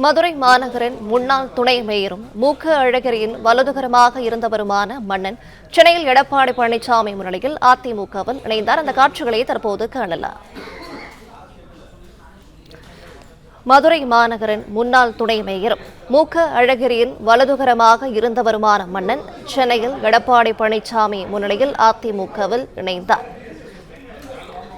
மதுரை மாநகரின் முன்னாள் துணை மேயரும் மூக்க அழகிரியின் வலதுகரமாக இருந்தவருமான மன்னன் சென்னையில் எடப்பாடி பழனிசாமி முன்னிலையில் அதிமுகவில் இணைந்தார். அந்த காட்சிகளை தற்போது காணலாம். மதுரை மாநகரின் முன்னாள் துணை மேயரும் மூக்க அழகிரியின் வலதுகரமாக இருந்தவருமான மன்னன் சென்னையில் எடப்பாடி பழனிசாமி முன்னிலையில் அதிமுகவில் இணைந்தார்.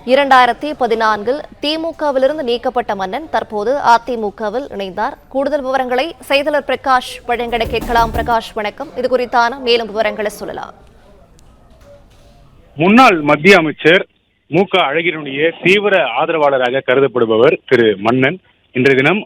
2014 திமுகவிலிருந்து நீக்கப்பட்ட மன்னன் தற்போது அதிமுகவில் இணைந்தார். கூடுதல் விவரங்களை செய்தியாளர் பிரகாஷ் வழங்க கேட்கலாம். பிரகாஷ், வணக்கம். இது குறித்தான மேலும் விவரங்களை சொல்லலாம். முன்னாள் மத்திய அமைச்சர் மூக்க அழகிரியுடைய தீவிர ஆதரவாளராக கருதப்படுபவர் திரு மன்னன் இன்றைய தினம்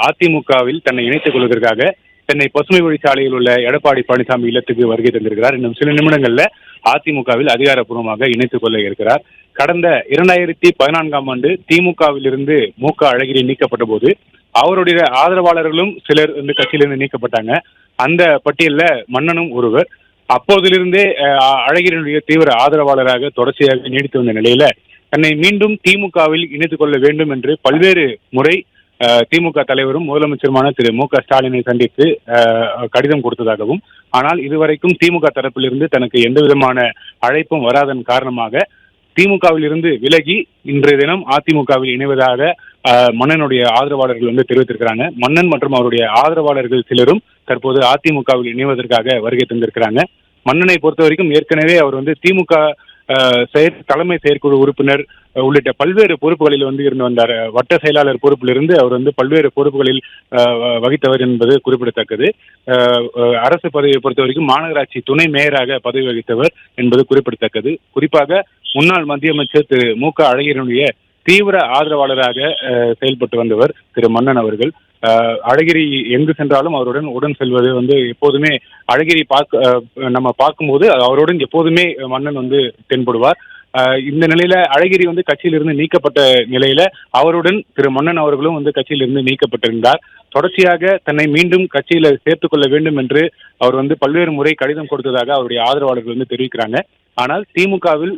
அதிமுகவில் தன்னை இணைத்துக் கொள்வதற்காக சென்னை பசுமை வழிச்சாலையில் உள்ள எடப்பாடி பழனிசாமி இல்லத்துக்கு வருகை தந்திருக்கிறார். இன்னும் சில நிமிடங்கள்ல அதிமுகவில் அதிகாரப்பூர்வமாக இணைத்துக் கொள்ள இருக்கிறார். கடந்த 2014ஆம் ஆண்டு திமுகவில் இருந்து மூக்க அழகிரி நீக்கப்பட்ட போது அவருடைய ஆதரவாளர்களும் சிலர் கட்சியிலிருந்து நீக்கப்பட்டாங்க. அந்த பட்டியலில் மன்னனும் ஒருவர். அப்போதிலிருந்தே அழகிரியுடைய தீவிர ஆதரவாளராக தொடர்ச்சியாக நீடித்து வந்த நிலையில தன்னை மீண்டும் திமுகவில் இணைத்துக் கொள்ள வேண்டும் என்று பல்வேறு முறை திமுக தலைவரும் முதலமைச்சருமான திரு மு.க. ஸ்டாலினை சந்தித்து கடிதம் கொடுத்ததாகவும், ஆனால் இதுவரைக்கும் திமுக தரப்பிலிருந்து தனக்கு எந்த விதமான அழைப்பும் வராதன் காரணமாக திமுகவில் இருந்து விலகி இன்றைய தினம் அதிமுகவில் இணைவதாக மன்னனுடைய ஆதரவாளர்கள் தெரிவித்திருக்கிறாங்க. மன்னன் மற்றும் அவருடைய ஆதரவாளர்கள் சிலரும் தற்போது அதிமுகவில் இணைவதற்காக வருகை தந்திருக்கிறாங்க. மன்னனை பொறுத்த வரைக்கும் ஏற்கனவே அவர் திமுக தலைமை செயற்குழு உறுப்பினர் உள்ளிட்ட பல்வேறு பொறுப்புகளில் இருந்து வந்தார். வட்ட செயலாளர் பொறுப்பிலிருந்து அவர் பல்வேறு பொறுப்புகளில் வகித்தவர் என்பது குறிப்பிடத்தக்கது. அரசு பதவியை பொறுத்த வரைக்கும் மாநகராட்சி துணை மேயராக பதவி வகித்தவர் என்பது குறிப்பிடத்தக்கது. குறிப்பாக முன்னாள் மத்திய அமைச்சர் திரு மூக்க அழகிரியுடைய தீவிர ஆதரவாளராக செயல்பட்டு வந்தவர் திரு மன்னன் அவர்கள். அழகிரி எங்கு சென்றாலும் அவருடன் உடன் செல்வது எப்போதுமே அழகிரி நம்ம பார்க்கும்போது அவருடன் எப்போதுமே மன்னன் தென்படுவார். இந்த நிலையில அழகிரி கட்சியிலிருந்து நீக்கப்பட்ட நிலையில அவருடன் திரு மன்னன் அவர்களும் கட்சியிலிருந்து நீக்கப்பட்டிருந்தார். தொடர்ச்சியாக தன்னை மீண்டும் கட்சியில சேர்த்துக் கொள்ள வேண்டும் என்று அவர் பல்வேறு முறை கடிதம் கொடுத்ததாக அவருடைய ஆதரவாளர்கள் தெரிவிக்கிறாங்க. ஆனால் திமுகவில்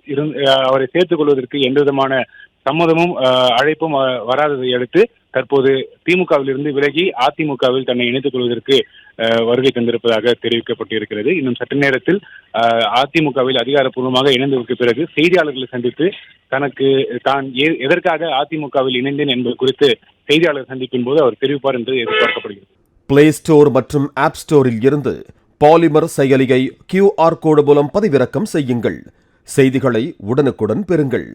அவரை சேர்த்துக் கொள்வதற்கு எந்த விதமான சம்மதமும் அழைப்பும் வராததை அடுத்து தற்போது திமுகவில் இருந்து விலகி அதிமுகவில் தன்னை இணைத்துக் கொள்வதற்கு வருகை தந்திருப்பதாக தெரிவிக்கப்பட்டிருக்கிறது. இன்னும் சற்று நேரத்தில் அதிமுகவில் அதிகாரப்பூர்வமாக இணைந்ததற்கு பிறகு செய்தியாளர்களை சந்தித்து தான் எதற்காக அதிமுகவில் இணைந்தேன் என்பது குறித்து செய்தியாளர் சந்திப்பின் போது அவர் தெரிவிப்பார் என்று எதிர்பார்க்கப்படுகிறது. பிளே ஸ்டோர் மற்றும் ஆப் ஸ்டோரில் இருந்து பாலிமர் செயலியை QR கோடு மூலம் பதிவிறக்கம் செய்யுங்கள். செய்திகளை உடனுக்குடன் பெறுங்கள்.